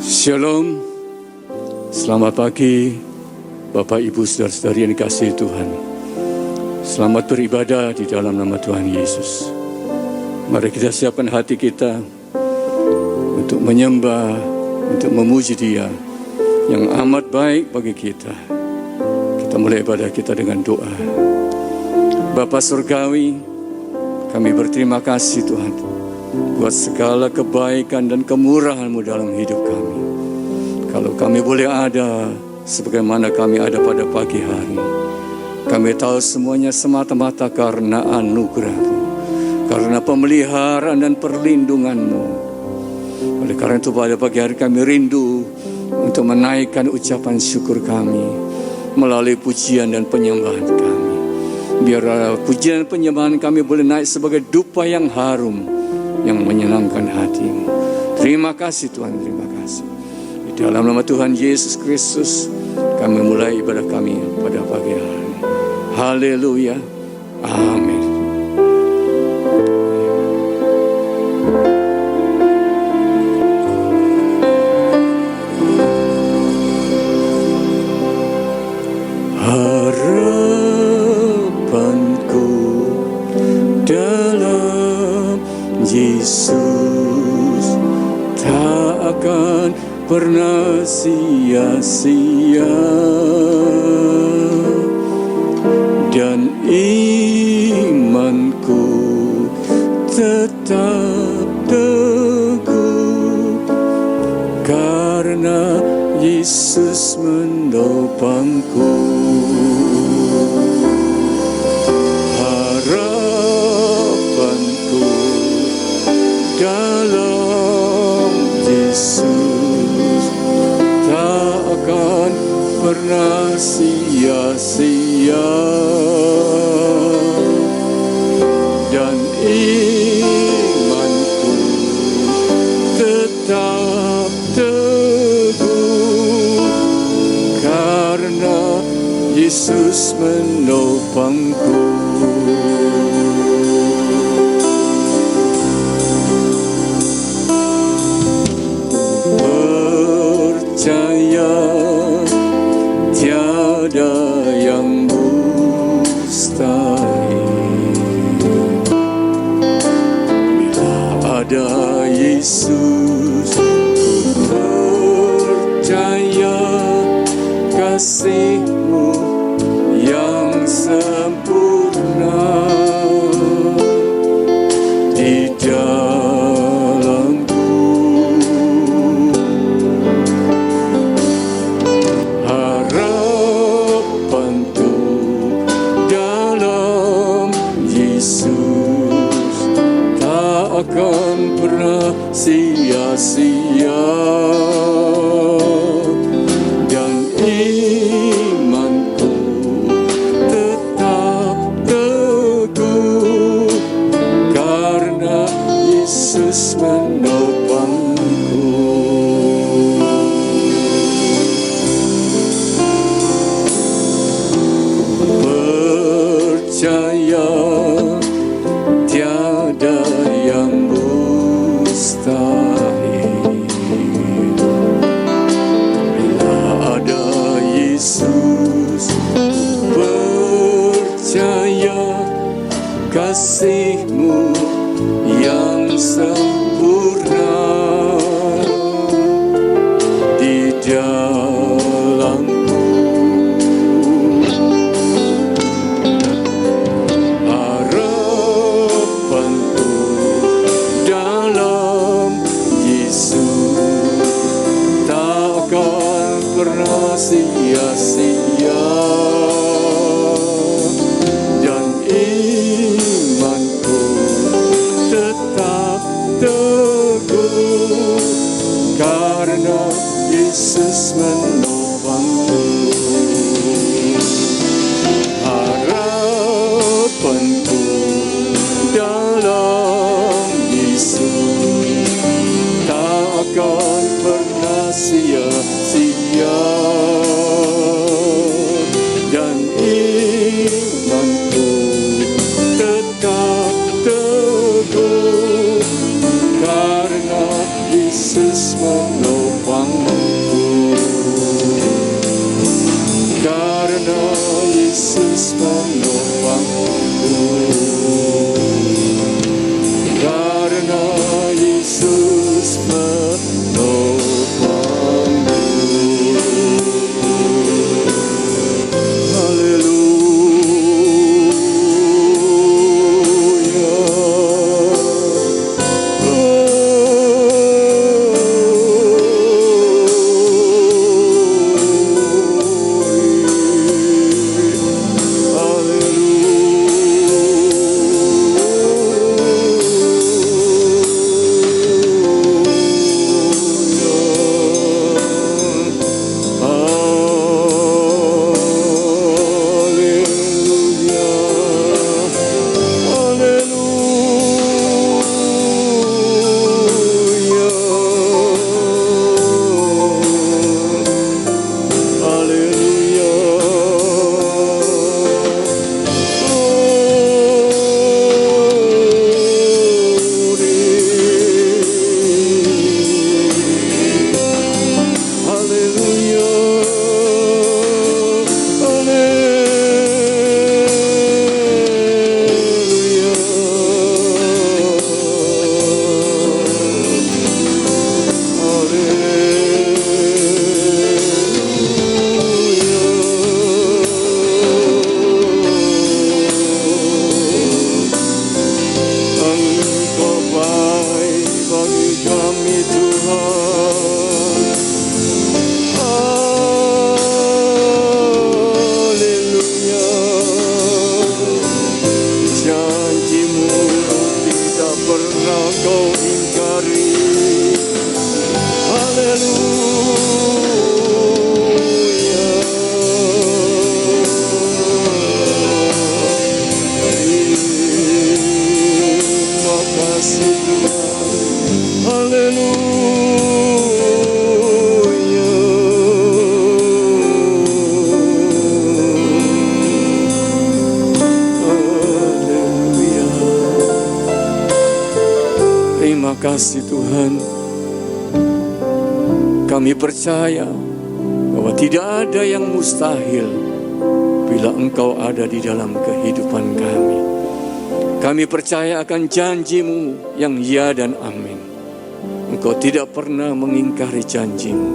Shalom, selamat pagi Bapak Ibu Saudara-saudari yang dikasihi Tuhan. Selamat beribadah di dalam nama Tuhan Yesus. Mari kita siapkan hati kita untuk menyembah, untuk memuji Dia yang amat baik bagi kita. Kita mulai ibadah kita dengan doa. Bapa Surgawi, kami berterima kasih Tuhan buat segala kebaikan dan kemurahan-Mu dalam hidup kami. Kalau kami boleh ada sebagaimana kami ada pada pagi hari, kami tahu semuanya semata-mata karena anugerah-Mu, karena pemeliharaan dan perlindungan-Mu. Oleh karena itu pada pagi hari kami rindu untuk menaikkan ucapan syukur kami melalui pujian dan penyembahan kami. Biar pujian dan penyembahan kami boleh naik sebagai dupa yang harum yang menyenangkan hati-Mu. Terima kasih Tuhan, terima kasih. Di dalam nama Tuhan Yesus Kristus, kami mulai ibadah kami pada pagi hari. Haleluya. Amin. Harapanku dalam Yesus tak akan pernah sia-sia, dan imanku tetap teguh karena Yesus menopangku. Harapanku dalam Yesus tak akan pernah sia-sia, dan imanku tetap teguh karena Yesus menopangku. Percaya tiada yang mustahil bila ada Yesus. Percaya kasih-Mu yang sempurna di dalamku. Harapanku dalam Yesus tak akan pernah sia-sia, dan imanku tetap teguh karena Yesus menopangku. Percaya tiada yang mustahil bila ada Yesus. Percaya kasih-Mu yang sempurna di dalamku. Harapanku dalam Yesus tak akan pernah sia-sia, dan imanku tetap teguh karena Yesus menopangku. Harapanku dalam Yesus tak akan pernah sia-sia, dan imanku tetap teguh karena Yesus menopangku. Terima kasih Tuhan. Kami percaya bahwa tidak ada yang mustahil bila Engkau ada di dalam kehidupan kami. Kami percaya akan janji-Mu yang ya dan amin. Engkau tidak pernah mengingkari janji-Mu.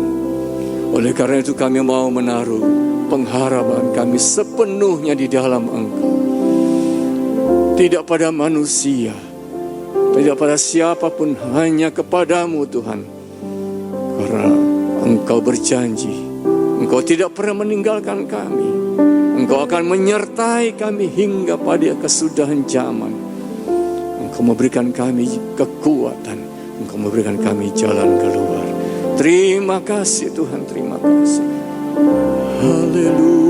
Oleh karena itu kami mau menaruh pengharapan kami sepenuhnya di dalam Engkau. Tidak pada manusia, tidak pada siapapun, hanya kepadamu Tuhan. Karena Engkau berjanji, Engkau tidak pernah meninggalkan kami. Engkau akan menyertai kami hingga pada kesudahan zaman. Engkau memberikan kami kekuatan, Engkau memberikan kami jalan keluar. Terima kasih Tuhan, terima kasih. Haleluya.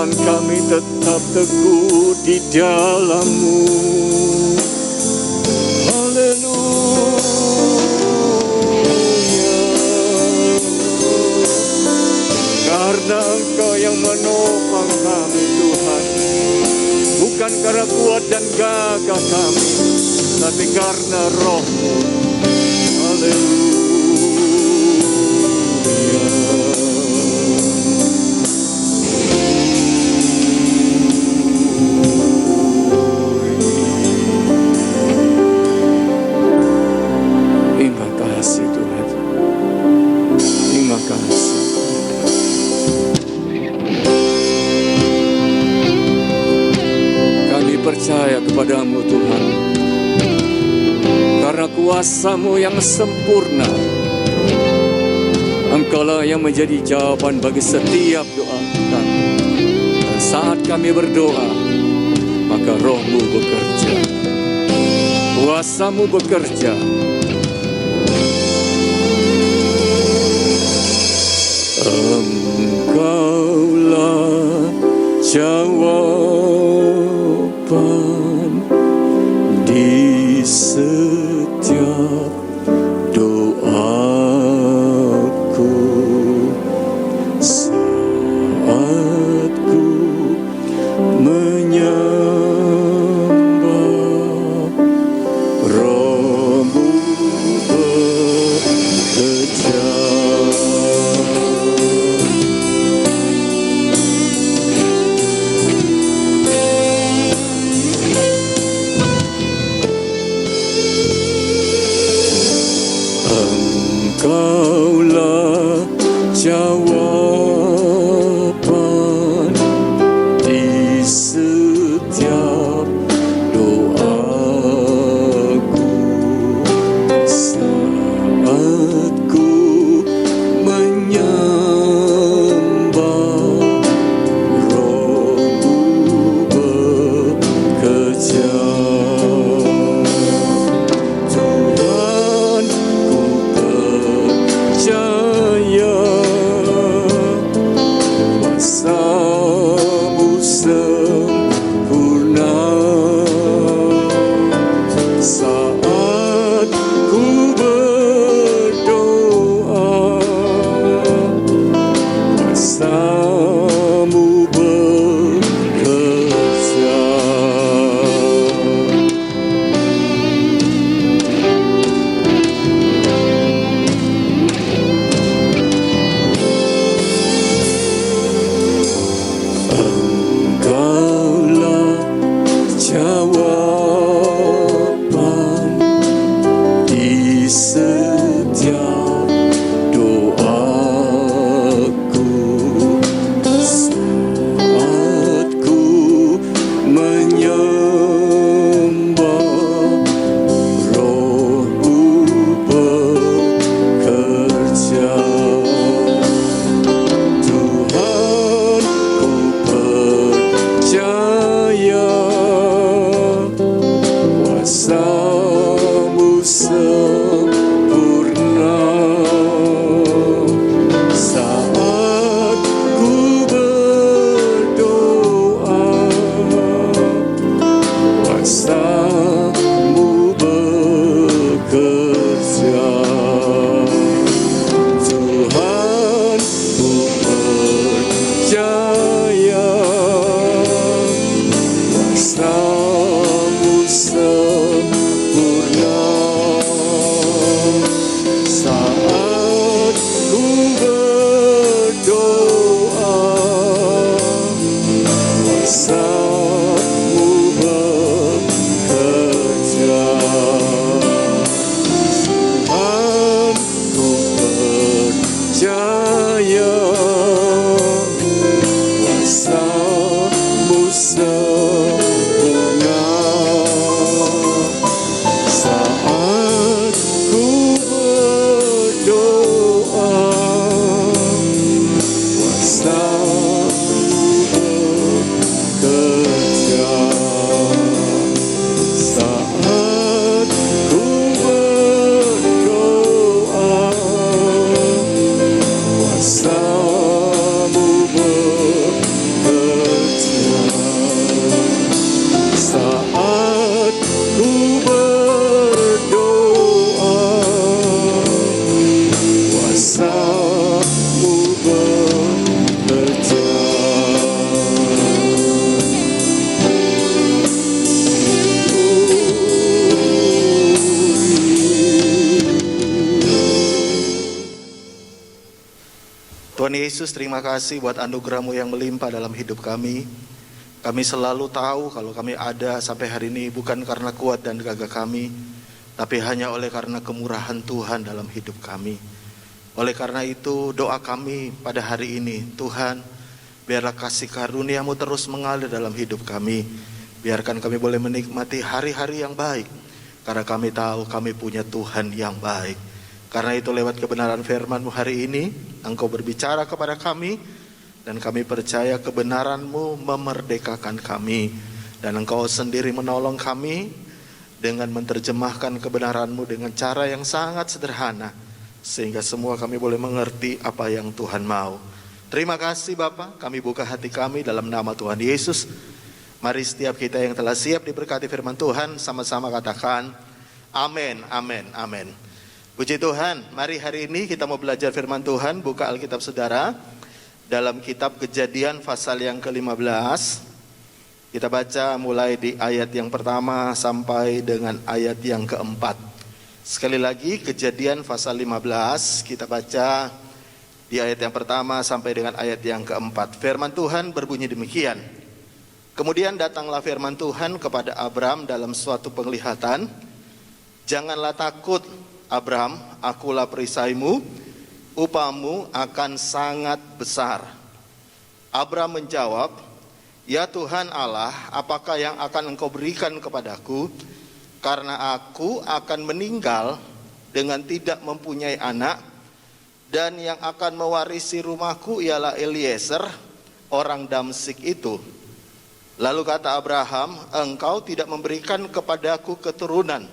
Kami tetap teguh di dalam-Mu. Haleluya. Karena Engkau yang menopang kami Tuhan. Bukan karena kuat dan gagah kami, tapi karena Roh-Mu. Haleluya. Percaya kepadamu Tuhan, karena kuasa-Mu yang sempurna, Engkaulah yang menjadi jawaban bagi setiap doa kami. Dan saat kami berdoa, maka Roh-Mu bekerja, kuasa-Mu bekerja. Engkaulah jawab di setiap doaku, saat ku menyembah Roh-Mu bekerja. Engkaulah jawaban di setiap doaku, saat ku menyembah Roh-Mu bekerja. Tuhan, ku percaya kuasa-Mu sempurna saat ku berdoa, kuasa-Mu bekerja. Engkaulah jawaban di setiap doaku, saat ku menyembah Roh-Mu bekerja. Tuhan, ku percaya kuasa-Mu sempurna saat ku berdoa, kuasa-Mu bekerja. Tuhan, ku percaya kuasa-Mu sempurna saat ku berdoa, kuasa-Mu bekerja. Tuhan, ku percaya kuasa-Mu sempurna saat ku berdoa, kuasa-Mu bekerja. Saat ku berdoa, kuasa-Mu bekerja. Saat ku berdoa, kuasa-Mu bekerja. Tuhan Yesus, terima kasih buat anugerah-Mu yang melimpah dalam hidup kami. Kami selalu tahu kalau kami ada sampai hari ini bukan karena kuat dan gagah kami, tapi hanya oleh karena kemurahan Tuhan dalam hidup kami. Oleh karena itu doa kami pada hari ini, Tuhan, biarlah kasih karunia-Mu terus mengalir dalam hidup kami. Biarkan kami boleh menikmati hari-hari yang baik, karena kami tahu kami punya Tuhan yang baik. Karena itu lewat kebenaran firman-Mu hari ini, Engkau berbicara kepada kami, dan kami percaya kebenaran-Mu memerdekakan kami. Dan Engkau sendiri menolong kami dengan menerjemahkan kebenaran-Mu dengan cara yang sangat sederhana, sehingga semua kami boleh mengerti apa yang Tuhan mau. Terima kasih Bapa, kami buka hati kami dalam nama Tuhan Yesus. Mari setiap kita yang telah siap diberkati firman Tuhan sama-sama katakan amin, amin, amin. Puji Tuhan, mari hari ini kita mau belajar firman Tuhan. Buka Alkitab saudara dalam kitab Kejadian pasal yang ke-15. Kita baca mulai di ayat yang pertama sampai dengan ayat yang keempat. Sekali lagi Kejadian pasal 15, kita baca di ayat yang pertama sampai dengan ayat yang keempat. Firman Tuhan berbunyi demikian. Kemudian datanglah firman Tuhan kepada Abram dalam suatu penglihatan. Janganlah takut Abram, akulah perisaimu, upahmu akan sangat besar. Abram menjawab, ya Tuhan Allah, apakah yang akan engkau berikan kepadaku? Karena aku akan meninggal dengan tidak mempunyai anak, dan yang akan mewarisi rumahku ialah Eliezer, orang Damsyik itu. Lalu kata Abraham, engkau tidak memberikan kepadaku keturunan.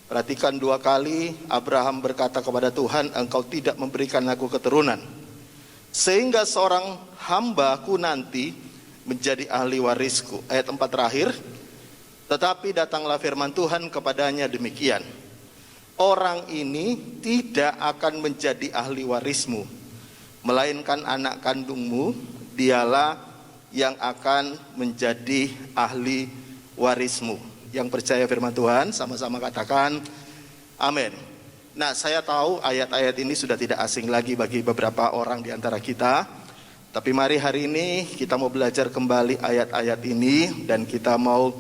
Perhatikan 2 kali Abraham berkata kepada Tuhan, engkau tidak memberikan aku keturunan. Sehingga seorang hambaku nanti menjadi ahli warisku. Ayat 4 terakhir. Tetapi datanglah firman Tuhan kepadanya demikian. Orang ini tidak akan menjadi ahli warismu, melainkan anak kandungmu, dialah yang akan menjadi ahli warismu. Yang percaya firman Tuhan sama-sama katakan amin. Nah, saya tahu ayat-ayat ini sudah tidak asing lagi bagi beberapa orang di antara kita. Tapi mari hari ini kita mau belajar kembali ayat-ayat ini, dan kita mau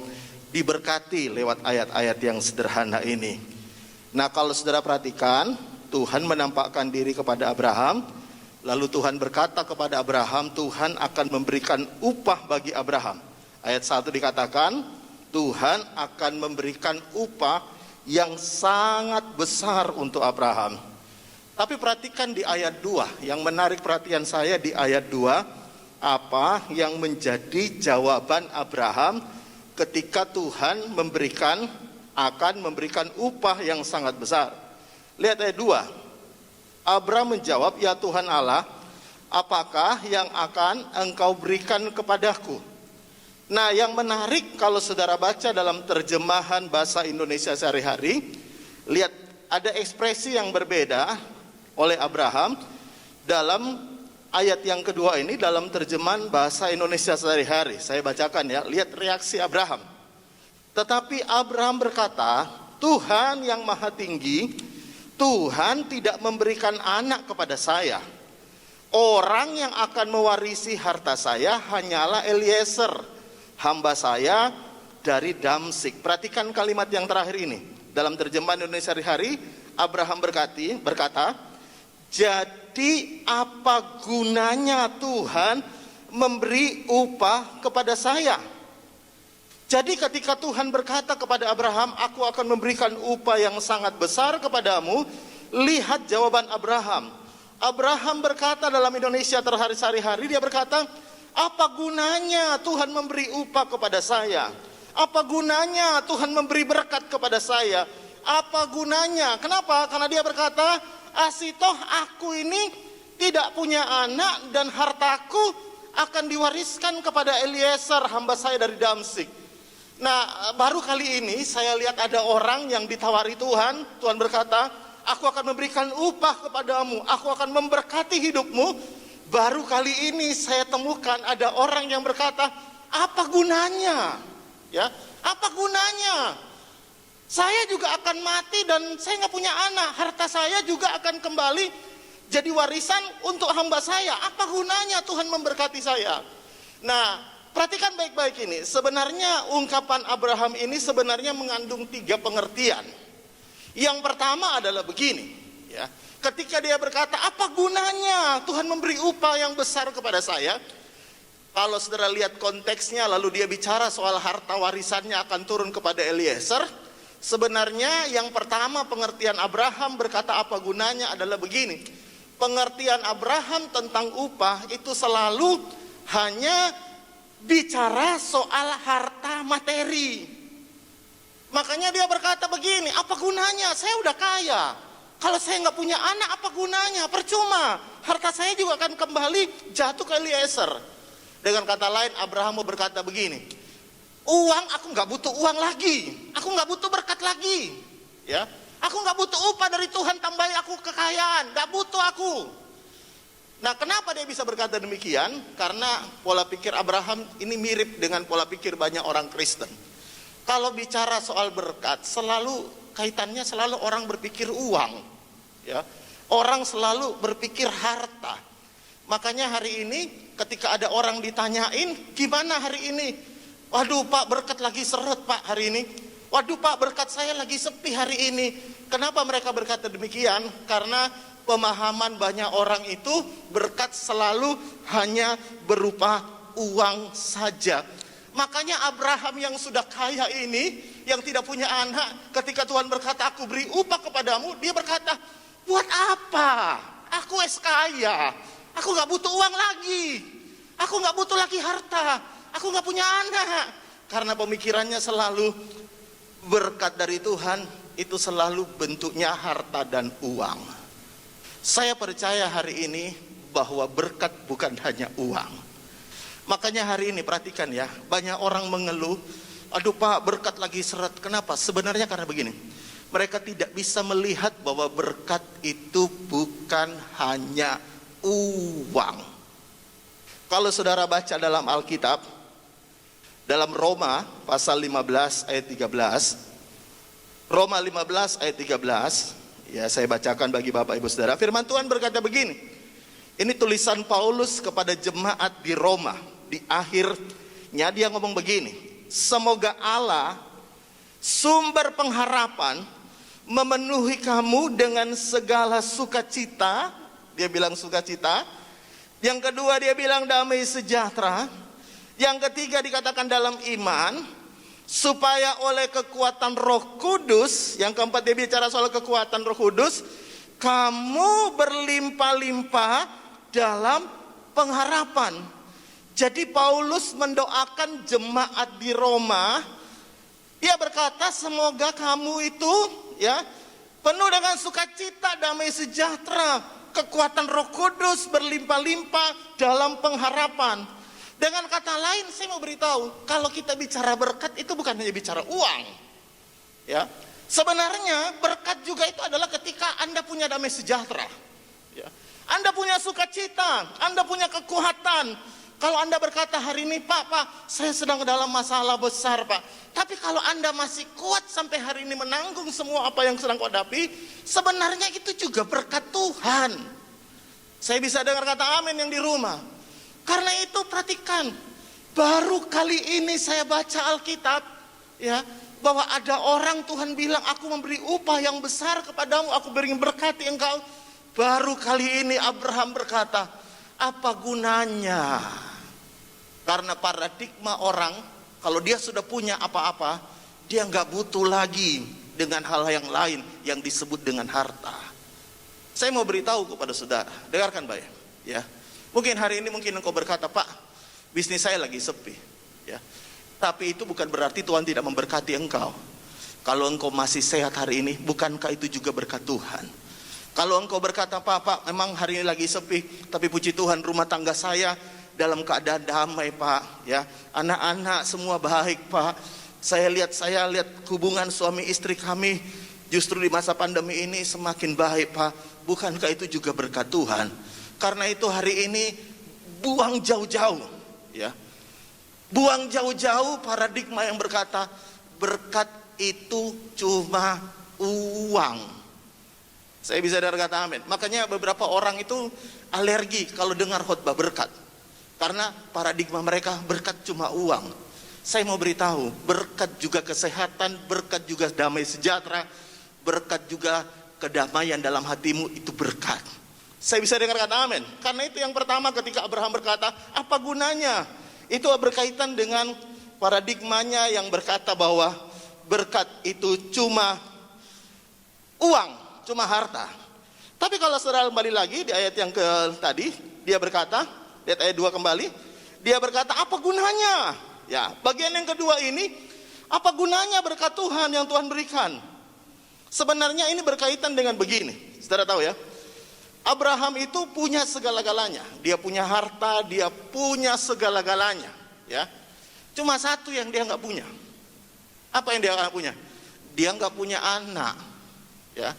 diberkati lewat ayat-ayat yang sederhana ini. Nah, kalau saudara perhatikan, Tuhan menampakkan diri kepada Abraham. Lalu Tuhan berkata kepada Abraham, Tuhan akan memberikan upah bagi Abraham. Ayat 1 dikatakan, Tuhan akan memberikan upah yang sangat besar untuk Abraham. Tapi perhatikan di ayat 2, yang menarik perhatian saya di ayat 2, apa yang menjadi jawaban Abraham ketika Tuhan akan memberikan upah yang sangat besar. Lihat ayat 2. Abraham menjawab, ya Tuhan Allah, apakah yang akan engkau berikan kepadaku? Nah, yang menarik kalau saudara baca dalam terjemahan bahasa Indonesia sehari-hari, lihat ada ekspresi yang berbeda oleh Abraham dalam ayat yang kedua ini dalam terjemahan bahasa Indonesia sehari-hari. Saya bacakan ya, lihat reaksi Abraham. Tetapi Abraham berkata, Tuhan yang maha tinggi, Tuhan tidak memberikan anak kepada saya. Orang yang akan mewarisi harta saya hanyalah Eliezer, hamba saya dari Damsyik. Perhatikan kalimat yang terakhir ini. Dalam terjemahan Indonesia sehari-hari, Abraham berkata, jadi apa gunanya Tuhan memberi upah kepada saya? Jadi ketika Tuhan berkata kepada Abraham, aku akan memberikan upah yang sangat besar kepadamu, lihat jawaban Abraham. Abraham berkata dalam Indonesia sehari-hari, dia berkata, apa gunanya Tuhan memberi upah kepada saya? Apa gunanya Tuhan memberi berkat kepada saya? Apa gunanya? Kenapa? Karena dia berkata, asitoh aku ini tidak punya anak dan hartaku akan diwariskan kepada Eliezer, hamba saya dari Damsyik. Nah, baru kali ini saya lihat ada orang yang ditawari Tuhan. Tuhan berkata, aku akan memberikan upah kepadamu, aku akan memberkati hidupmu. Baru kali ini saya temukan ada orang yang berkata, apa gunanya? Ya, apa gunanya? Saya juga akan mati dan saya nggak punya anak. Harta saya juga akan kembali jadi warisan untuk hamba saya. Apa gunanya Tuhan memberkati saya? Nah, perhatikan baik-baik ini. Sebenarnya ungkapan Abraham ini sebenarnya mengandung 3 pengertian. Yang pertama adalah begini, ya. Ketika dia berkata, apa gunanya Tuhan memberi upah yang besar kepada saya? Kalau saudara lihat konteksnya, lalu dia bicara soal harta warisannya akan turun kepada Eliezer. Sebenarnya yang pertama pengertian Abraham berkata apa gunanya adalah begini. Pengertian Abraham tentang upah itu selalu hanya bicara soal harta materi. Makanya dia berkata begini, apa gunanya? Saya udah kaya. Kalau saya nggak punya anak, apa gunanya? Percuma. Harta saya juga akan kembali jatuh ke Eliezer. Dengan kata lain, Abraham mau berkata begini, uang, aku nggak butuh uang lagi, aku nggak butuh berkat lagi, ya. Aku nggak butuh upah dari Tuhan, tambahi aku kekayaan, nggak butuh aku. Nah, kenapa dia bisa berkata demikian? Karena pola pikir Abraham ini mirip dengan pola pikir banyak orang Kristen. Kalau bicara soal berkat, selalu kaitannya selalu orang berpikir uang, ya. Orang selalu berpikir harta. Makanya hari ini ketika ada orang ditanyain, gimana hari ini? Waduh Pak, berkat lagi seret Pak hari ini. Waduh Pak, berkat saya lagi sepi hari ini. Kenapa mereka berkata demikian? Karena pemahaman banyak orang itu berkat selalu hanya berupa uang saja. Makanya Abraham yang sudah kaya ini, yang tidak punya anak, ketika Tuhan berkata aku beri upah kepadamu, dia berkata, buat apa? Aku kaya, aku gak butuh uang lagi, aku gak butuh lagi harta, aku gak punya anak. Karena pemikirannya selalu berkat dari Tuhan itu selalu bentuknya harta dan uang. Saya percaya hari ini bahwa berkat bukan hanya uang. Makanya hari ini perhatikan ya, banyak orang mengeluh, aduh Pak berkat lagi seret. Kenapa? Sebenarnya karena begini, mereka tidak bisa melihat bahwa berkat itu bukan hanya uang. Kalau saudara baca dalam Alkitab, dalam Roma pasal 15 ayat 13, Roma 15 ayat 13, ya saya bacakan bagi Bapak Ibu Saudara. Firman Tuhan berkata begini, ini tulisan Paulus kepada jemaat di Roma. Di akhirnya dia ngomong begini, semoga Allah sumber pengharapan memenuhi kamu dengan segala sukacita. Dia bilang sukacita. Yang kedua dia bilang damai sejahtera. Yang ketiga dikatakan dalam iman, supaya oleh kekuatan Roh Kudus. Yang keempat dia bicara soal kekuatan Roh Kudus, kamu berlimpah-limpah dalam pengharapan. Jadi Paulus mendoakan jemaat di Roma. Dia berkata semoga kamu itu ya penuh dengan sukacita, damai sejahtera, kekuatan Roh Kudus berlimpah-limpah dalam pengharapan. Dengan kata lain saya mau beritahu, kalau kita bicara berkat itu bukan hanya bicara uang. Ya. Sebenarnya berkat juga itu adalah ketika Anda punya damai sejahtera. Ya. Anda punya sukacita, Anda punya kekuatan. Kalau Anda berkata hari ini, Pak, saya sedang dalam masalah besar, Pak. Tapi kalau Anda masih kuat sampai hari ini menanggung semua apa yang sedang kau hadapi, sebenarnya itu juga berkat Tuhan. Saya bisa dengar kata amin yang di rumah. Karena itu perhatikan, baru kali ini saya baca Alkitab, ya, bahwa ada orang Tuhan bilang, aku memberi upah yang besar kepadamu, aku beri berkati engkau. Baru kali ini Abraham berkata, apa gunanya? Karena paradigma orang, kalau dia sudah punya apa-apa, dia nggak butuh lagi dengan hal yang lain yang disebut dengan harta. Saya mau beritahu kepada saudara, dengarkan baik, ya. Mungkin hari ini mungkin engkau berkata, Pak, bisnis saya lagi sepi, ya. Tapi itu bukan berarti Tuhan tidak memberkati engkau. Kalau engkau masih sehat hari ini, bukankah itu juga berkat Tuhan? Kalau engkau berkata, Pak, memang hari ini lagi sepi, tapi puji Tuhan rumah tangga saya dalam keadaan damai, Pak, ya. Anak-anak semua baik, Pak. Saya lihat hubungan suami istri kami justru di masa pandemi ini semakin baik, Pak. Bukankah itu juga berkat Tuhan? Karena itu hari ini buang jauh-jauh, ya. Buang jauh-jauh paradigma yang berkata berkat itu cuma uang. Saya bisa dengar kata amin. Makanya beberapa orang itu alergi kalau dengar khotbah berkat. Karena paradigma mereka berkat cuma uang. Saya mau beritahu, berkat juga kesehatan, berkat juga damai sejahtera, berkat juga kedamaian dalam hatimu, itu berkat. Saya bisa dengar kata amin. Karena itu yang pertama ketika Abraham berkata, apa gunanya? Itu berkaitan dengan paradigmanya yang berkata bahwa berkat itu cuma uang, cuma harta. Tapi kalau saudara kembali lagi di ayat yang tadi, dia berkata, lihat ayat 2 kembali, dia berkata apa gunanya? Ya, bagian yang kedua ini, apa gunanya berkat Tuhan yang Tuhan berikan? Sebenarnya ini berkaitan dengan begini, saudara tahu ya, Abraham itu punya segala-galanya, dia punya harta, dia punya segala-galanya, ya. Cuma satu yang dia nggak punya. Apa yang dia nggak punya? Dia nggak punya anak. Ya,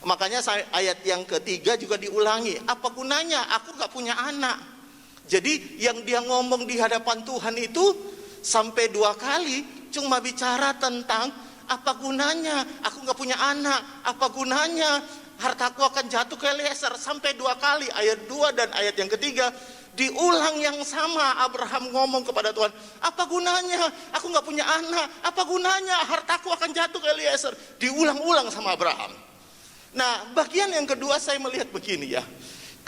makanya ayat yang ketiga juga diulangi. Apa gunanya? Aku nggak punya anak. Jadi yang dia ngomong di hadapan Tuhan itu sampai 2 kali cuma bicara tentang apa gunanya? Aku nggak punya anak. Apa gunanya? Hartaku akan jatuh ke Eliezer. Sampai 2 kali, ayat 2 dan ayat yang ketiga diulang yang sama. Abraham ngomong kepada Tuhan, apa gunanya? Aku nggak punya anak. Apa gunanya? Hartaku akan jatuh ke Eliezer. Diulang-ulang sama Abraham. Nah, bagian yang kedua saya melihat begini ya.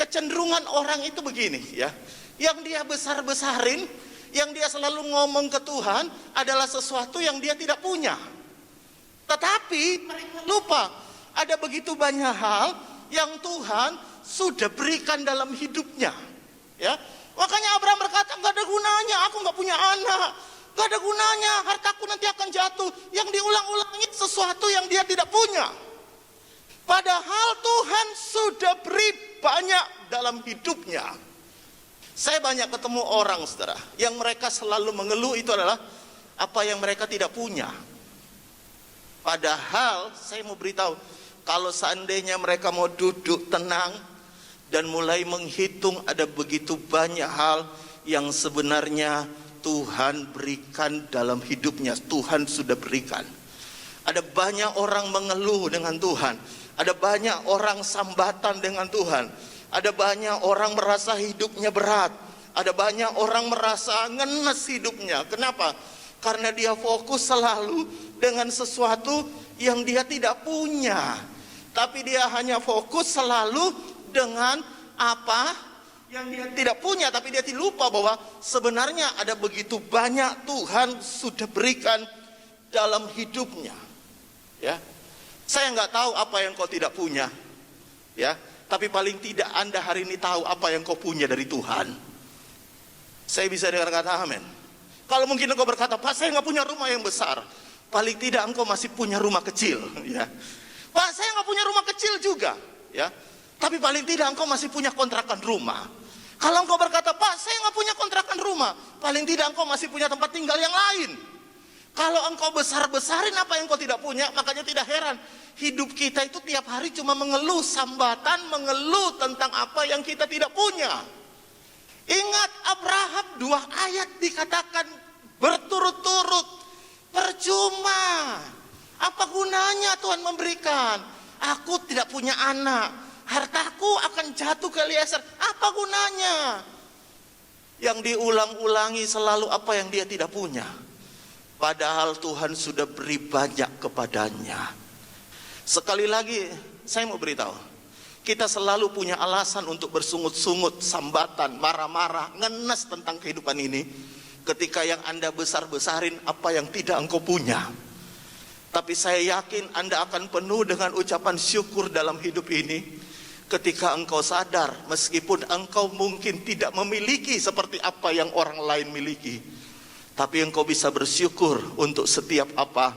Kecenderungan orang itu begini ya. Yang dia besar-besarin, yang dia selalu ngomong ke Tuhan adalah sesuatu yang dia tidak punya. Tetapi mereka lupa ada begitu banyak hal yang Tuhan sudah berikan dalam hidupnya. Ya, makanya Abraham berkata, nggak ada gunanya, aku nggak punya anak, nggak ada gunanya, hartaku nanti akan jatuh. Yang diulang-ulangi sesuatu yang dia tidak punya. Padahal Tuhan sudah beri banyak dalam hidupnya. Saya banyak ketemu orang, saudara, yang mereka selalu mengeluh itu adalah apa yang mereka tidak punya. Padahal saya mau beritahu, kalau seandainya mereka mau duduk tenang dan mulai menghitung, ada begitu banyak hal yang sebenarnya Tuhan berikan dalam hidupnya. Tuhan sudah berikan. Ada banyak orang mengeluh dengan Tuhan. Ada banyak orang sambatan dengan Tuhan. Ada banyak orang merasa hidupnya berat. Ada banyak orang merasa ngenes hidupnya. Kenapa? Karena dia fokus selalu dengan sesuatu yang dia tidak punya. Tapi dia hanya fokus selalu dengan apa yang dia tidak punya. Tapi dia lupa bahwa sebenarnya ada begitu banyak Tuhan sudah berikan dalam hidupnya. Ya, saya nggak tahu apa yang kau tidak punya. Ya, tapi paling tidak Anda hari ini tahu apa yang kau punya dari Tuhan. Saya bisa dengar kata amin. Kalau mungkin engkau berkata, Pak, saya nggak punya rumah yang besar. Paling tidak engkau masih punya rumah kecil. Ya, Pak, saya nggak punya rumah kecil juga. Ya, tapi paling tidak engkau masih punya kontrakan rumah. Kalau engkau berkata, Pak, saya nggak punya kontrakan rumah, paling tidak engkau masih punya tempat tinggal yang lain. Kalau engkau besar-besarin apa yang engkau tidak punya, makanya tidak heran hidup kita itu tiap hari cuma mengeluh, sambatan, mengeluh tentang apa yang kita tidak punya. Ingat Abraham, 2 ayat dikatakan berturut-turut, percuma. Apa gunanya Tuhan memberikan? Aku tidak punya anak, hartaku akan jatuh ke Eliezer. Apa gunanya? Yang diulang-ulangi selalu apa yang dia tidak punya. Padahal Tuhan sudah beri banyak kepadanya. Sekali lagi saya mau beritahu, kita selalu punya alasan untuk bersungut-sungut, sambatan, marah-marah, ngenes tentang kehidupan ini. Ketika yang Anda besar-besarin apa yang tidak engkau punya. Tapi saya yakin Anda akan penuh dengan ucapan syukur dalam hidup ini ketika engkau sadar meskipun engkau mungkin tidak memiliki seperti apa yang orang lain miliki, tapi engkau bisa bersyukur untuk setiap apa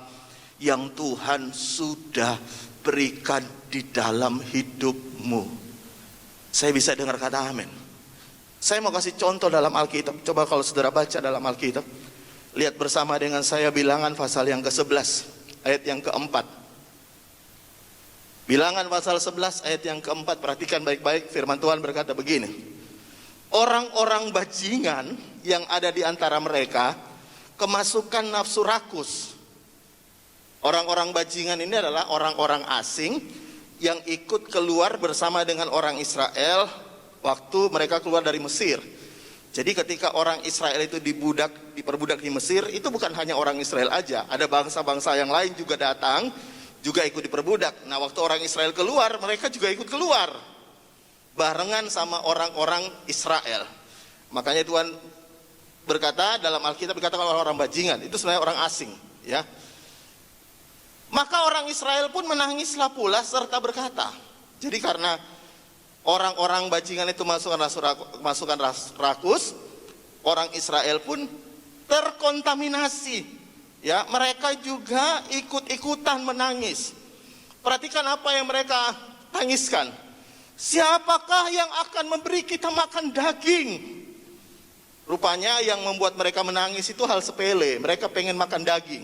yang Tuhan sudah berikan di dalam hidupmu. Saya bisa dengar kata amin. Saya mau kasih contoh dalam Alkitab. Coba kalau saudara baca dalam Alkitab, lihat bersama dengan saya Bilangan pasal yang ke-11 ayat yang ke-4. Bilangan pasal 11 ayat yang ke-4. Perhatikan baik-baik, firman Tuhan berkata begini. Orang-orang bajingan yang ada di antara mereka kemasukan nafsu rakus. Orang-orang bajingan ini adalah orang-orang asing yang ikut keluar bersama dengan orang Israel waktu mereka keluar dari Mesir. Jadi ketika orang Israel itu diperbudak di Mesir, itu bukan hanya orang Israel aja, ada bangsa-bangsa yang lain juga datang, juga ikut diperbudak. Nah, waktu orang Israel keluar, mereka juga ikut keluar barengan sama orang-orang Israel. Makanya Tuhan berkata dalam Alkitab, dikatakan orang bajingan, itu sebenarnya orang asing, ya. Maka orang Israel pun menangislah pula serta berkata. Jadi karena orang-orang bajingan itu masukkan rakus, orang Israel pun terkontaminasi. Ya, mereka juga ikut-ikutan menangis. Perhatikan apa yang mereka tangiskan. Siapakah yang akan memberi kita makan daging? Rupanya yang membuat mereka menangis itu hal sepele. Mereka pengen makan daging.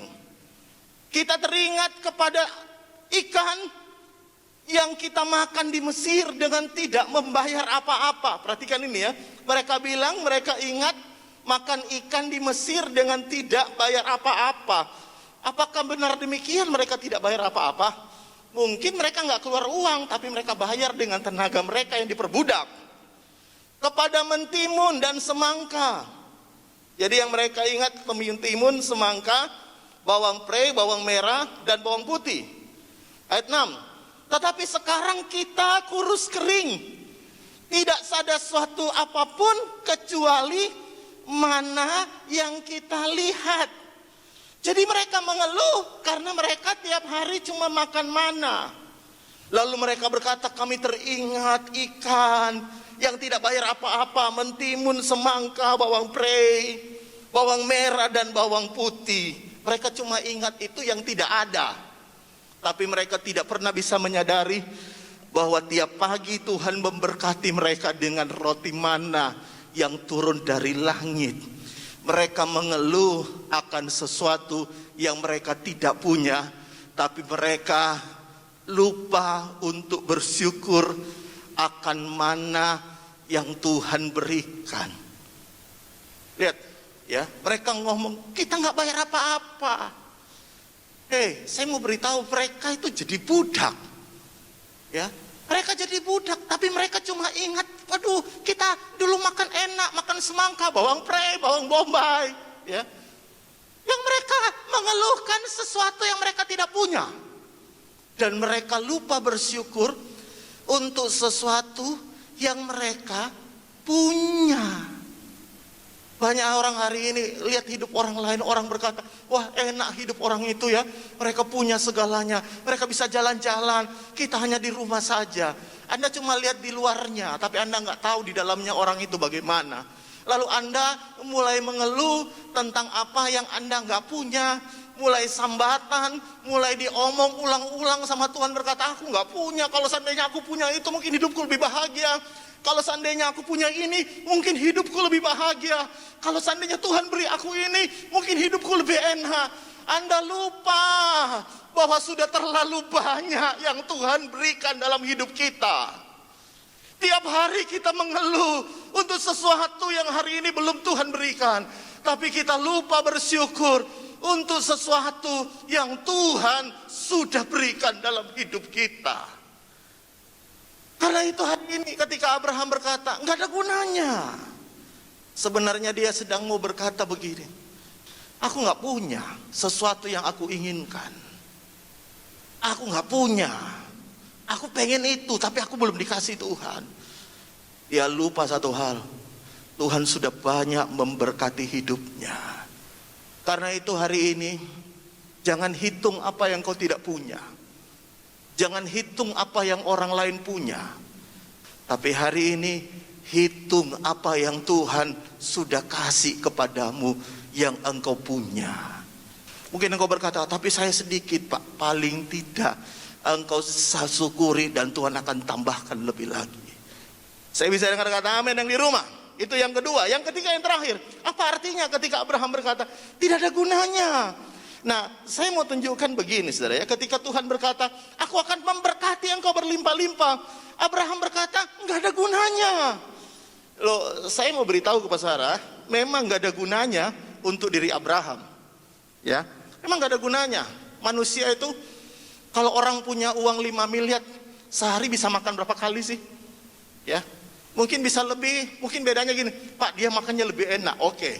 Kita teringat kepada ikan yang kita makan di Mesir dengan tidak membayar apa-apa. Perhatikan ini ya. Mereka bilang mereka ingat makan ikan di Mesir dengan tidak bayar apa-apa. Apakah benar demikian mereka tidak bayar apa-apa? Mungkin mereka nggak keluar uang, tapi mereka bayar dengan tenaga mereka yang diperbudak. Kepada mentimun dan semangka. Jadi yang mereka ingat mentimun, semangka, bawang prei, bawang merah, dan bawang putih. Ayat 6. Tetapi sekarang kita kurus kering. Tidak ada suatu apapun kecuali mana yang kita lihat. Jadi mereka mengeluh karena mereka tiap hari cuma makan mana. Lalu mereka berkata, kami teringat ikan yang tidak bayar apa-apa, mentimun, semangka, bawang prei, bawang merah, dan bawang putih. Mereka cuma ingat itu yang tidak ada. Tapi mereka tidak pernah bisa menyadari bahwa tiap pagi Tuhan memberkati mereka dengan roti mana yang turun dari langit. Mereka mengeluh akan sesuatu yang mereka tidak punya, tapi mereka lupa untuk bersyukur akan mana yang Tuhan berikan. Lihat ya, mereka ngomong kita nggak bayar apa-apa. Saya mau beritahu mereka itu jadi budak. Ya, mereka jadi budak, tapi mereka cuma ingat, waduh, kita dulu makan enak, makan semangka, bawang prei, bawang bombay, ya. Yang mereka mengeluhkan sesuatu yang mereka tidak punya. Dan mereka lupa bersyukur untuk sesuatu yang mereka punya. Banyak orang hari ini lihat hidup orang lain, orang berkata, wah enak hidup orang itu ya, mereka punya segalanya, mereka bisa jalan-jalan, kita hanya di rumah saja. Anda cuma lihat di luarnya, tapi Anda nggak tahu di dalamnya orang itu bagaimana. Lalu Anda mulai mengeluh tentang apa yang Anda nggak punya, mulai sambatan, mulai diomong ulang-ulang sama Tuhan, berkata, aku nggak punya, kalau seandainya aku punya itu mungkin hidupku lebih bahagia. Kalau seandainya aku punya ini, mungkin hidupku lebih bahagia. Kalau seandainya Tuhan beri aku ini, mungkin hidupku lebih enak. Anda lupa bahwa sudah terlalu banyak yang Tuhan berikan dalam hidup kita. Tiap hari kita mengeluh untuk sesuatu yang hari ini belum Tuhan berikan. Tapi kita lupa bersyukur untuk sesuatu yang Tuhan sudah berikan dalam hidup kita. Karena itu hari ini ketika Abraham berkata, nggak ada gunanya. Sebenarnya dia sedang mau berkata begini, aku nggak punya sesuatu yang aku inginkan. Aku nggak punya. Aku pengen itu, tapi aku belum dikasih Tuhan. Dia lupa satu hal, Tuhan sudah banyak memberkati hidupnya. Karena itu hari ini, jangan hitung apa yang kau tidak punya. Jangan hitung apa yang orang lain punya. Tapi hari ini hitung apa yang Tuhan sudah kasih kepadamu yang engkau punya. Mungkin engkau berkata, tapi saya sedikit Pak. Paling tidak engkau syukuri dan Tuhan akan tambahkan lebih lagi. Saya bisa dengar kata amin yang di rumah. Itu yang kedua. Yang ketiga, yang terakhir. Apa artinya ketika Abraham berkata, tidak ada gunanya? Nah, saya mau tunjukkan begini saudara ya. Ketika Tuhan berkata, aku akan memberkati engkau berlimpah-limpah, Abraham berkata, enggak ada gunanya. Loh, saya mau beritahu kepada saudara, memang enggak ada gunanya untuk diri Abraham. Ya, memang enggak ada gunanya. Manusia itu, kalau orang punya uang 5 miliar, sehari bisa makan berapa kali sih? Ya, mungkin bisa lebih, mungkin bedanya gini, Pak dia makannya lebih enak, oke.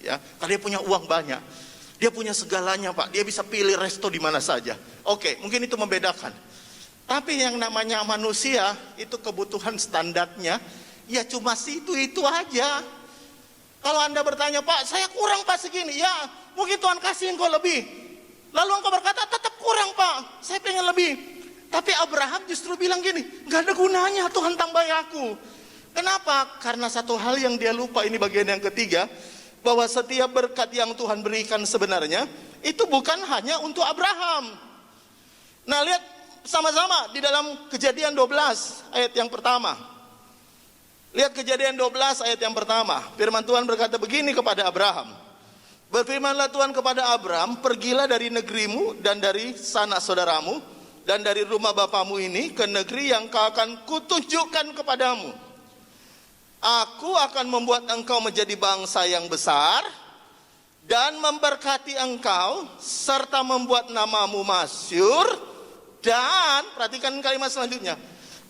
Ya, karena dia punya uang banyak. Dia punya segalanya Pak, dia bisa pilih resto di mana saja. Oke, mungkin itu membedakan. Tapi yang namanya manusia, itu kebutuhan standarnya, ya cuma itu aja. Kalau Anda bertanya, Pak saya kurang Pak segini, ya mungkin Tuhan kasih engkau lebih. Lalu engkau berkata, tetap kurang Pak, saya pengen lebih. Tapi Abraham justru bilang gini, gak ada gunanya Tuhan tambah aku. Kenapa? Karena satu hal yang dia lupa, ini bagian yang ketiga, bahwa setiap berkat yang Tuhan berikan sebenarnya itu bukan hanya untuk Abraham. Nah, lihat sama-sama di dalam Kejadian 12 ayat yang pertama. Lihat Kejadian 12 ayat yang pertama. Firman Tuhan berkata begini kepada Abraham. Berfirmanlah Tuhan kepada Abraham, pergilah dari negerimu dan dari sanak saudaramu dan dari rumah bapamu ini ke negeri yang kau akan kutunjukkan kepadamu. Aku akan membuat engkau menjadi bangsa yang besar dan memberkati engkau serta membuat namamu masyhur, dan perhatikan kalimat selanjutnya,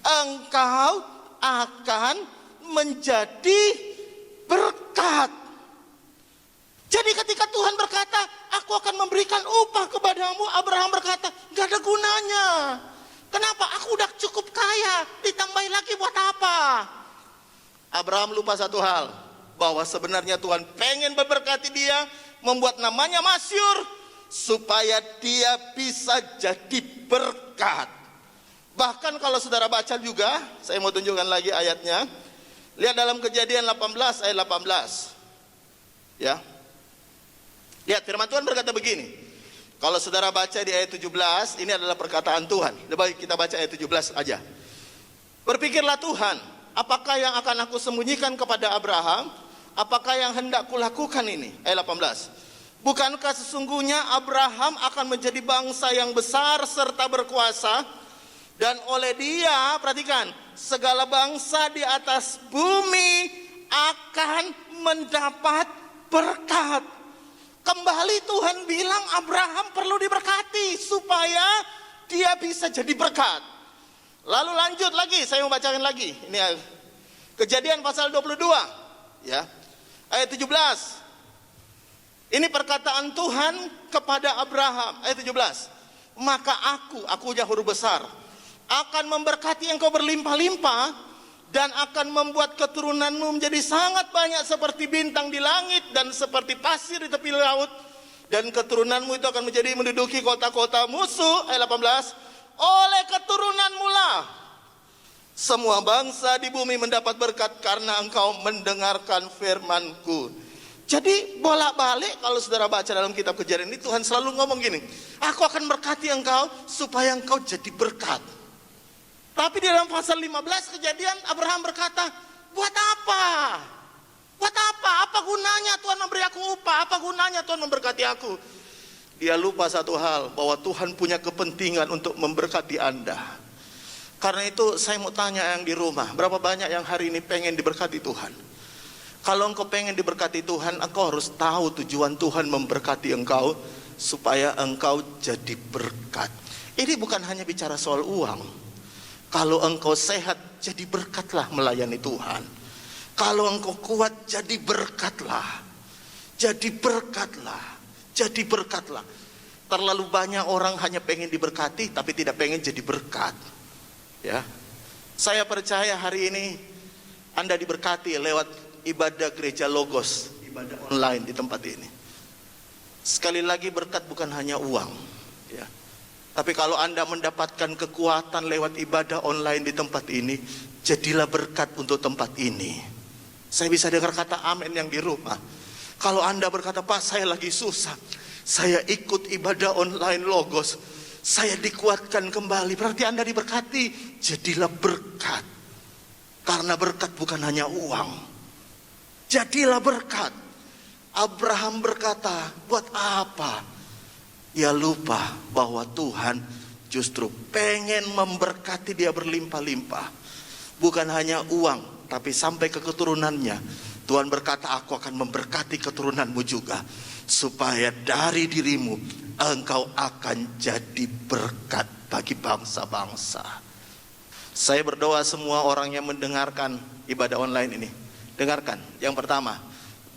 engkau akan menjadi berkat. Jadi ketika Tuhan berkata, aku akan memberikan upah kepadamu, Abraham berkata, gak ada gunanya. Kenapa? Aku udah cukup kaya, ditambahin lagi buat apa? Abraham lupa satu hal, bahwa sebenarnya Tuhan pengen memberkati dia, membuat namanya masyhur, supaya dia bisa jadi berkat. Bahkan kalau saudara baca juga, saya mau tunjukkan lagi ayatnya. Lihat dalam Kejadian 18 ayat 18. Ya. Lihat firman Tuhan berkata begini. Kalau saudara baca di ayat 17, ini adalah perkataan Tuhan. Baik, kita baca ayat 17 aja. Berpikirlah Tuhan, apakah yang akan aku sembunyikan kepada Abraham? Apakah yang hendak kulakukan ini? Ayat 18. Bukankah sesungguhnya Abraham akan menjadi bangsa yang besar serta berkuasa, dan oleh dia, perhatikan, segala bangsa di atas bumi akan mendapat berkat. Kembali Tuhan bilang Abraham perlu diberkati supaya dia bisa jadi berkat. Lalu lanjut lagi, saya mau bacakan lagi. Ini Kejadian pasal 22, ya. Ayat 17. Ini perkataan Tuhan kepada Abraham, ayat 17. Maka akunya huruf besar, akan memberkati engkau berlimpah-limpah, dan akan membuat keturunanmu menjadi sangat banyak seperti bintang di langit dan seperti pasir di tepi laut, dan keturunanmu itu akan menjadi menduduki kota-kota musuh. Ayat 18. Oleh keturunanmu lah semua bangsa di bumi mendapat berkat karena engkau mendengarkan firman-Ku. Jadi bolak-balik kalau saudara baca dalam kitab Kejadian ini, Tuhan selalu ngomong gini, aku akan berkati engkau supaya engkau jadi berkat. Tapi di dalam pasal 15 Kejadian, Abraham berkata, buat apa? Buat apa? Apa gunanya Tuhan memberi aku upah? Apa gunanya Tuhan memberkati aku? Dia lupa satu hal, bahwa Tuhan punya kepentingan untuk memberkati Anda. Karena itu saya mau tanya yang di rumah, berapa banyak yang hari ini pengen diberkati Tuhan? Kalau engkau pengen diberkati Tuhan, engkau harus tahu tujuan Tuhan memberkati engkau, supaya engkau jadi berkat. Ini bukan hanya bicara soal uang. Kalau engkau sehat, jadi berkatlah melayani Tuhan. Kalau engkau kuat, jadi berkatlah. Jadi berkatlah. Jadi berkatlah. Terlalu banyak orang hanya pengen diberkati, tapi tidak pengen jadi berkat. Ya, saya percaya hari ini Anda diberkati lewat ibadah gereja Logos, ibadah online di tempat ini. Sekali lagi, berkat bukan hanya uang, ya. Tapi kalau Anda mendapatkan kekuatan lewat ibadah online di tempat ini, jadilah berkat untuk tempat ini. Saya bisa dengar kata amin yang di rumah. Kalau Anda berkata, Pak, saya lagi susah, saya ikut ibadah online Logos, saya dikuatkan kembali, berarti Anda diberkati. Jadilah berkat. Karena berkat bukan hanya uang. Jadilah berkat. Abraham berkata, buat apa? Dia lupa bahwa Tuhan justru pengen memberkati dia berlimpah-limpah. Bukan hanya uang, tapi sampai ke keturunannya. Tuhan berkata, aku akan memberkati keturunanmu juga, supaya dari dirimu engkau akan jadi berkat bagi bangsa-bangsa. Saya berdoa semua orang yang mendengarkan ibadah online ini, dengarkan. Yang pertama,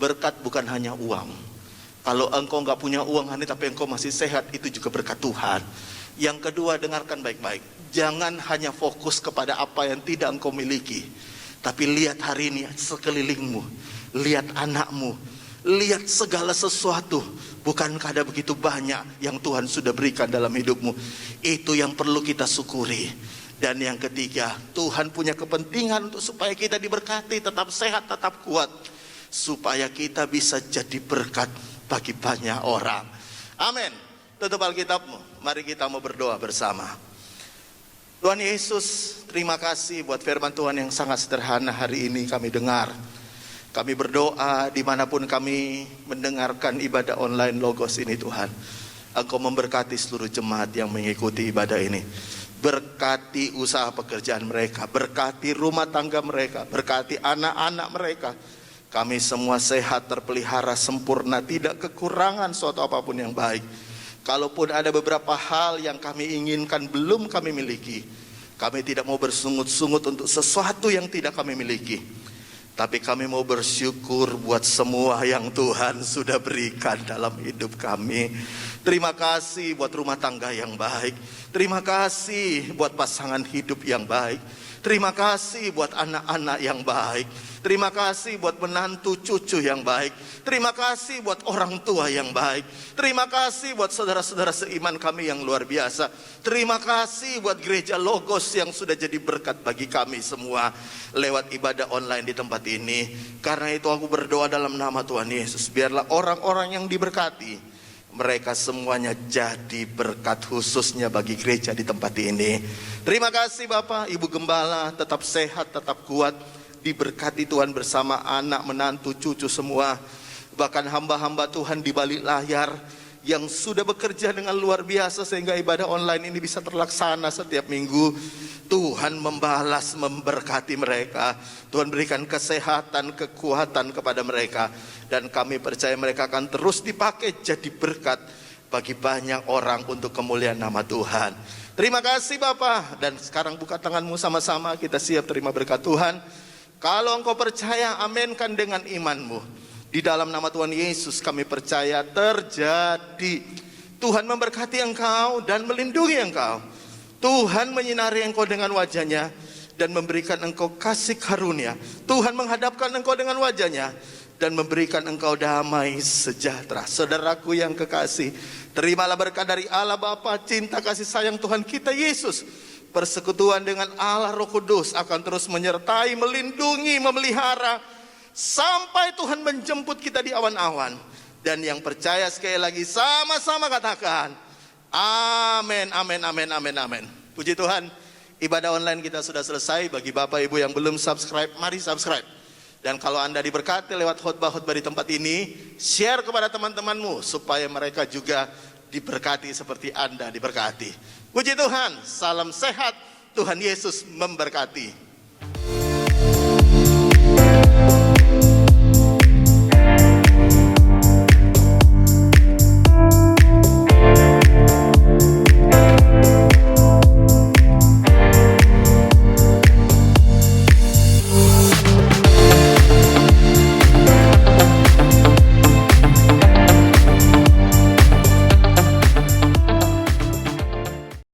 berkat bukan hanya uang. Kalau engkau nggak punya uang hari ini, tapi engkau masih sehat, itu juga berkat Tuhan. Yang kedua, dengarkan baik-baik. Jangan hanya fokus kepada apa yang tidak engkau miliki, tapi lihat hari ini sekelilingmu, lihat anakmu, lihat segala sesuatu. Bukankah ada begitu banyak yang Tuhan sudah berikan dalam hidupmu? Itu yang perlu kita syukuri. Dan yang ketiga, Tuhan punya kepentingan untuk supaya kita diberkati, tetap sehat, tetap kuat, supaya kita bisa jadi berkat bagi banyak orang. Amin. Tutup Alkitabmu. Mari kita mau berdoa bersama. Tuhan Yesus, terima kasih buat firman Tuhan yang sangat sederhana hari ini kami dengar. Kami berdoa dimanapun kami mendengarkan ibadah online Logos ini Tuhan. Engkau memberkati seluruh jemaat yang mengikuti ibadah ini. Berkati usaha pekerjaan mereka, berkati rumah tangga mereka, berkati anak-anak mereka. Kami semua sehat, terpelihara, sempurna, tidak kekurangan suatu apapun yang baik. Kalaupun ada beberapa hal yang kami inginkan belum kami miliki, kami tidak mau bersungut-sungut untuk sesuatu yang tidak kami miliki. Tapi kami mau bersyukur buat semua yang Tuhan sudah berikan dalam hidup kami. Terima kasih buat rumah tangga yang baik. Terima kasih buat pasangan hidup yang baik. Terima kasih buat anak-anak yang baik. Terima kasih buat menantu cucu yang baik. Terima kasih buat orang tua yang baik. Terima kasih buat saudara-saudara seiman kami yang luar biasa. Terima kasih buat gereja Logos yang sudah jadi berkat bagi kami semua lewat ibadah online di tempat ini. Karena itu aku berdoa dalam nama Tuhan Yesus, biarlah orang-orang yang diberkati, mereka semuanya jadi berkat khususnya bagi gereja di tempat ini. Terima kasih Bapak, Ibu Gembala, tetap sehat, tetap kuat, diberkati Tuhan bersama anak, menantu, cucu semua. Bahkan hamba-hamba Tuhan di balik layar yang sudah bekerja dengan luar biasa sehingga ibadah online ini bisa terlaksana setiap minggu. Tuhan membalas, memberkati mereka. Tuhan berikan kesehatan, kekuatan kepada mereka. Dan kami percaya mereka akan terus dipakai jadi berkat bagi banyak orang untuk kemuliaan nama Tuhan. Terima kasih Bapak. Dan sekarang buka tanganmu sama-sama, kita siap terima berkat Tuhan. Kalau engkau percaya, aminkan dengan imanmu. Di dalam nama Tuhan Yesus kami percaya terjadi. Tuhan memberkati engkau dan melindungi engkau. Tuhan menyinari engkau dengan wajahnya dan memberikan engkau kasih karunia. Tuhan menghadapkan engkau dengan wajahnya dan memberikan engkau damai sejahtera. Saudaraku yang kekasih, terimalah berkat dari Allah Bapa, cinta kasih sayang Tuhan kita Yesus, persekutuan dengan Allah Roh Kudus akan terus menyertai, melindungi, memelihara sampai Tuhan menjemput kita di awan-awan. Dan yang percaya sekali lagi sama-sama katakan amin, amin, amin, amin, amin. Puji Tuhan, ibadah online kita sudah selesai. Bagi Bapak Ibu yang belum subscribe, mari subscribe. Dan kalau Anda diberkati lewat khotbah-khotbah di tempat ini, share kepada teman-temanmu supaya mereka juga diberkati seperti Anda diberkati. Puji Tuhan, salam sehat, Tuhan Yesus memberkati.